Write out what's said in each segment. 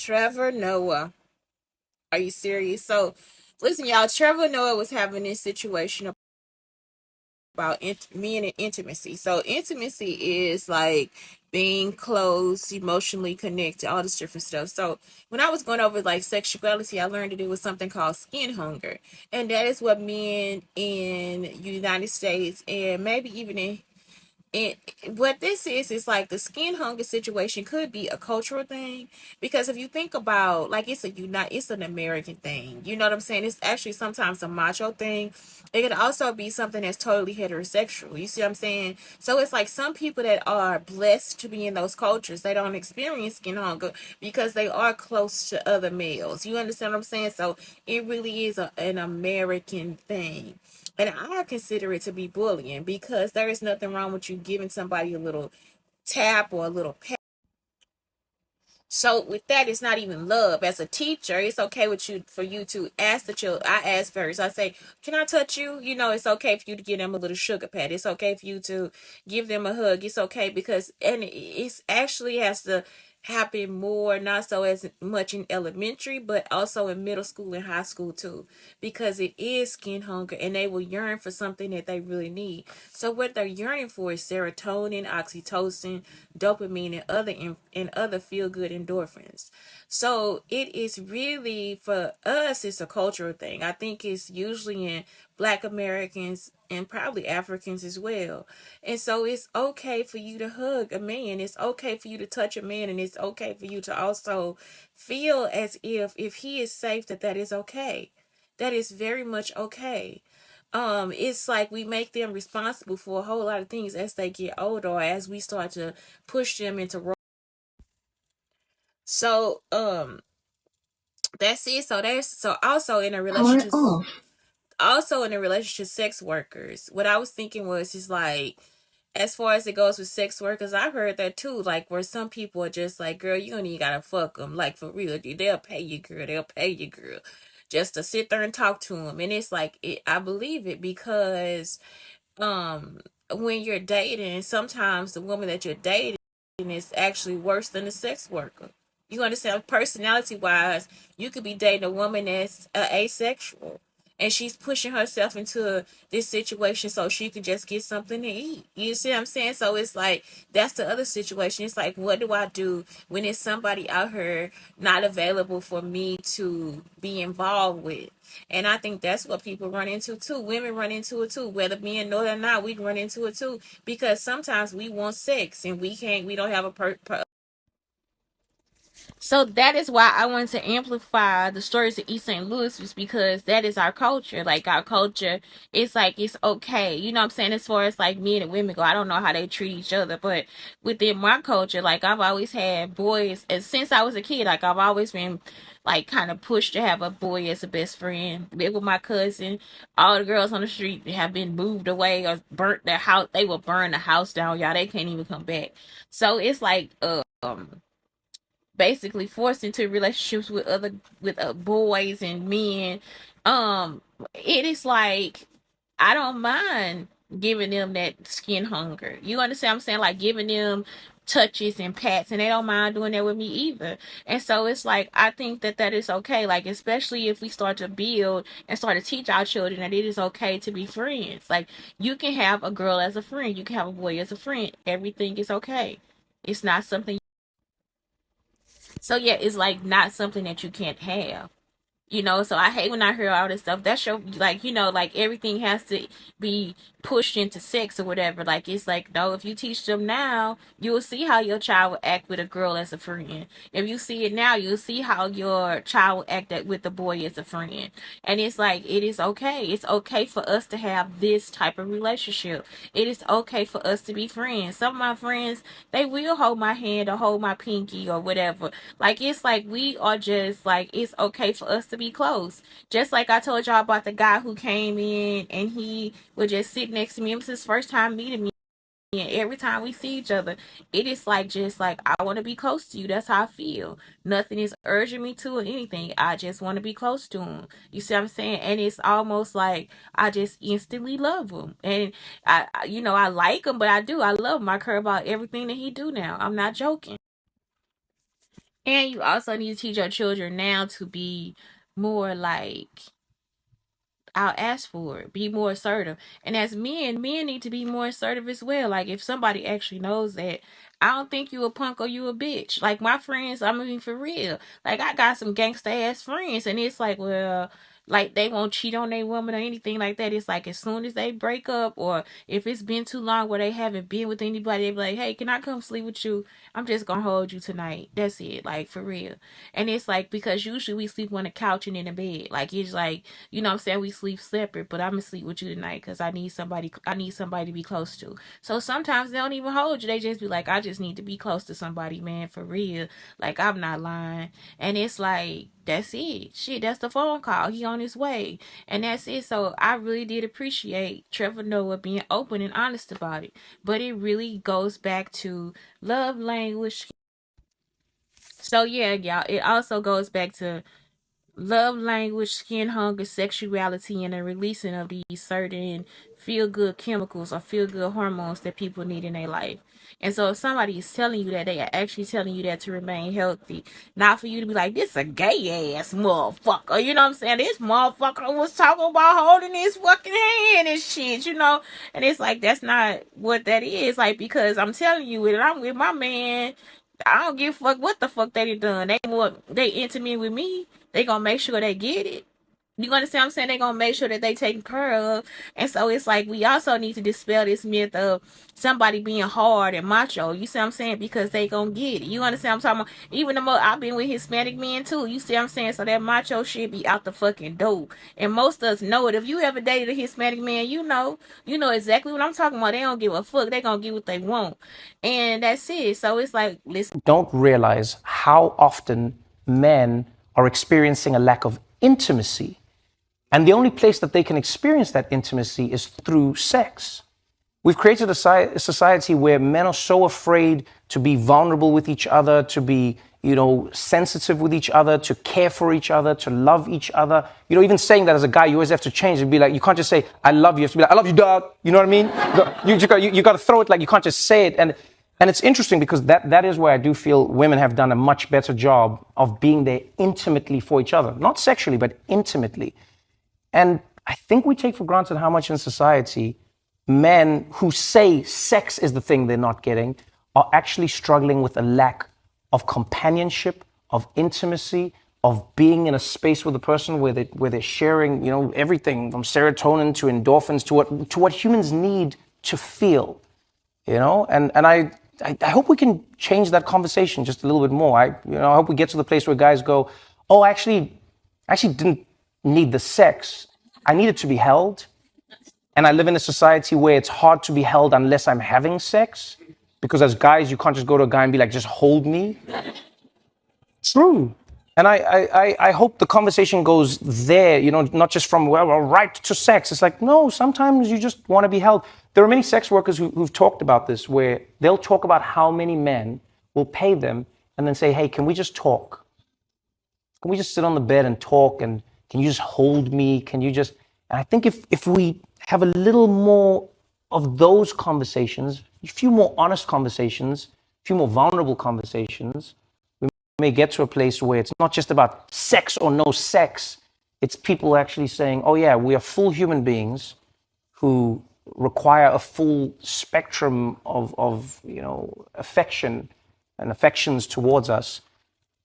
Trevor Noah. Are you serious? So, listen, y'all. Trevor Noah was having this situation about men and intimacy. So, intimacy is like being close, emotionally connected, all this different stuff. So, when I was going over like sexuality, I learned that it was something called skin hunger, and that is what men in United States and maybe even in and what this is like the skin hunger situation could be a cultural thing, because if you think about, like, it's an American thing, you know what I'm saying? It's actually sometimes a macho thing. It could also be something that's totally heterosexual, you see what I'm saying? So it's like some people that are blessed to be in those cultures, they don't experience skin hunger because they are close to other males, you understand what I'm saying? So it really is an American thing. And I consider it to be bullying, because there is nothing wrong with you giving somebody a little tap or a little pat. So with that, it's not even love. As a teacher, it's okay with you for you to ask the children. I ask first. I say, "Can I touch you?" You know, it's okay for you to give them a little sugar pat. It's okay for you to give them a hug. It's okay, because and it's actually has to happen more, not so as much in elementary, but also in middle school and high school too, because it is skin hunger and they will yearn for something that they really need. So what they're yearning for is serotonin, oxytocin, dopamine, and other feel good endorphins. So it is really, for us, it's a cultural thing. I think it's usually in Black Americans and probably Africans as well. And so it's okay for you to hug a man. It's okay for you to touch a man, and it's okay for you to also feel as if he is safe, that is okay. That is very much okay. It's like we make them responsible for a whole lot of things as they get older, or as we start to push them into role. So that's it. So that's so also in a Power relationship, off. sex workers, what I was thinking was, is like, as far as it goes with sex workers, I've heard that too, like where some people are just like, girl, you don't even gotta fuck them, like for real, they'll pay you, girl, they'll pay you, girl, just to sit there and talk to them. And it's like, I believe it, because um when you're dating, sometimes the woman that you're dating is actually worse than a sex worker. You understand? Personality wise, you could be dating a woman that's asexual, and she's pushing herself into this situation so she could just get something to eat. You see what I'm saying? So it's like, that's the other situation. It's like, what do I do when there's somebody out here not available for me to be involved with? And I think that's what people run into too. Women run into it too. Whether men know it or not, we run into it too. Because sometimes we want sex and we don't have a so that is why I wanted to amplify the stories of East St. Louis, was because that is our culture. Like, our culture, it's like, it's okay. You know what I'm saying? As far as like men and women go, I don't know how they treat each other, but within my culture, like, I've always had boys, and since I was a kid, like, I've always been like kind of pushed to have a boy as a best friend. Live with my cousin. All the girls on the street have been moved away or burnt their house. They will burn the house down, y'all. They can't even come back. So it's like, basically forced into relationships with boys and men. um it is like, I don't mind giving them that skin hunger, you understand what I'm saying, like giving them touches and pats, and they don't mind doing that with me either. And so it's like, I think that is okay, like, especially if we start to build and start to teach our children that it is okay to be friends. Like, you can have a girl as a friend, you can have a boy as a friend, everything is okay. It's not something. So yeah, it's like not something that you can't have. So I hate when I hear all this stuff. That show, like, like everything has to be pushed into sex or whatever. Like, it's like, no, if you teach them now, you'll see how your child will act with a girl as a friend. If you see it now, you'll see how your child will act with the boy as a friend. And it's like, it is okay. It's okay for us to have this type of relationship. It is okay for us to be friends. Some of my friends, they will hold my hand or hold my pinky or whatever. Like, it's like, we are just like, it's okay for us to be close. Just like I told y'all about the guy who came in and he would just sit next to me. It was his first time meeting me. And every time we see each other, it is like, just like, I want to be close to you. That's how I feel. Nothing is urging me to or anything. I just want to be close to him. You see what I'm saying? And it's almost like I just instantly love him. And I like him, but I do. I love him. I care about everything that he do now. I'm not joking. And you also need to teach your children now to be more like, I'll ask for it. Be more assertive. And as men need to be more assertive as well. Like if somebody actually knows that I don't think you a punk or you a bitch. Like my friends, I mean for real. Like I got some gangsta ass friends and it's like, well, like they won't cheat on their woman or anything like that. It's like as soon as they break up or if it's been too long where they haven't been with anybody, they be like, hey, can I come sleep with you? I'm just gonna hold you tonight. That's it. Like for real. And it's like because usually we sleep on the couch and in the bed. Like it's like you know what I'm saying, we sleep separate, but I'm gonna sleep with you tonight because I need somebody to be close to. So sometimes they don't even hold you. They just be like, I just need to be close to somebody, man, for real. Like I'm not lying. And it's like, that's it. Shit, that's the phone call. He on his way. And that's it. So I really did appreciate Trevor Noah being open and honest about it. But it really goes back to love language. So yeah, y'all, it also goes back to love language, skin hunger, sexuality, and the releasing of these certain feel good chemicals or feel good hormones that people need in their life. And so if somebody is telling you that, they are actually telling you that to remain healthy, not for you to be like, this a gay ass motherfucker. You know what I'm saying? This motherfucker was talking about holding his fucking hand and shit, you know? And it's like, that's not what that is. Like, because I'm telling you, when I'm with my man, I don't give a fuck what the fuck they done. They intimate with me. They gonna make sure they get it. You understand what I'm saying? They gonna make sure that they taken care of. And so it's like we also need to dispel this myth of somebody being hard and macho. You see what I'm saying? Because they gonna get it. You understand what I'm talking about? Even the more I've been with Hispanic men too. You see what I'm saying? So that macho shit be out the fucking door. And most of us know it. If you ever dated a Hispanic man, you know exactly what I'm talking about. They don't give a fuck. They gonna get what they want. And that's it. So it's like, listen. Don't realize how often men are experiencing a lack of intimacy. And the only place that they can experience that intimacy is through sex. We've created a society where men are so afraid to be vulnerable with each other, to be, sensitive with each other, to care for each other, to love each other. Even saying that as a guy, you always have to change and be like, you can't just say, I love you. You have to be like, I love you, dog. You know what I mean? You got to throw it, like you can't just say it. And it's interesting because that is where I do feel women have done a much better job of being there intimately for each other. Not sexually, but intimately. And I think we take for granted how much in society men who say sex is the thing they're not getting are actually struggling with a lack of companionship, of intimacy, of being in a space with a person where they're sharing, everything from serotonin to endorphins to what humans need to feel, And I hope we can change that conversation just a little bit more. I hope we get to the place where guys go, oh, I actually didn't need the sex. I needed to be held. And I live in a society where it's hard to be held unless I'm having sex. Because as guys, you can't just go to a guy and be like, just hold me. True. And I hope the conversation goes there, not just from, well, right to sex. It's like, no, sometimes you just want to be held. There are many sex workers who've talked about this, where they'll talk about how many men will pay them and then say, hey, can we just talk? Can we just sit on the bed and talk? And can you just hold me? And I think if we have a little more of those conversations, a few more honest conversations, a few more vulnerable conversations, we may get to a place where it's not just about sex or no sex. It's people actually saying, oh yeah, we are full human beings who require a full spectrum of affection and affections towards us.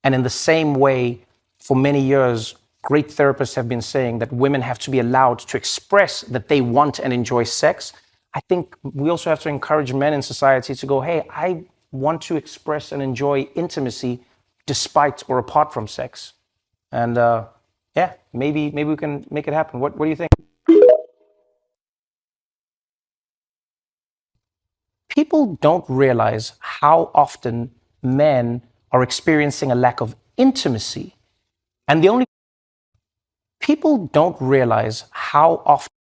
And in the same way, for many years, great therapists have been saying that women have to be allowed to express that they want and enjoy sex. I think we also have to encourage men in society to go, hey, I want to express and enjoy intimacy despite or apart from sex. And maybe we can make it happen. What do you think? People don't realize how often men are experiencing a lack of intimacy. And the only people don't realize how often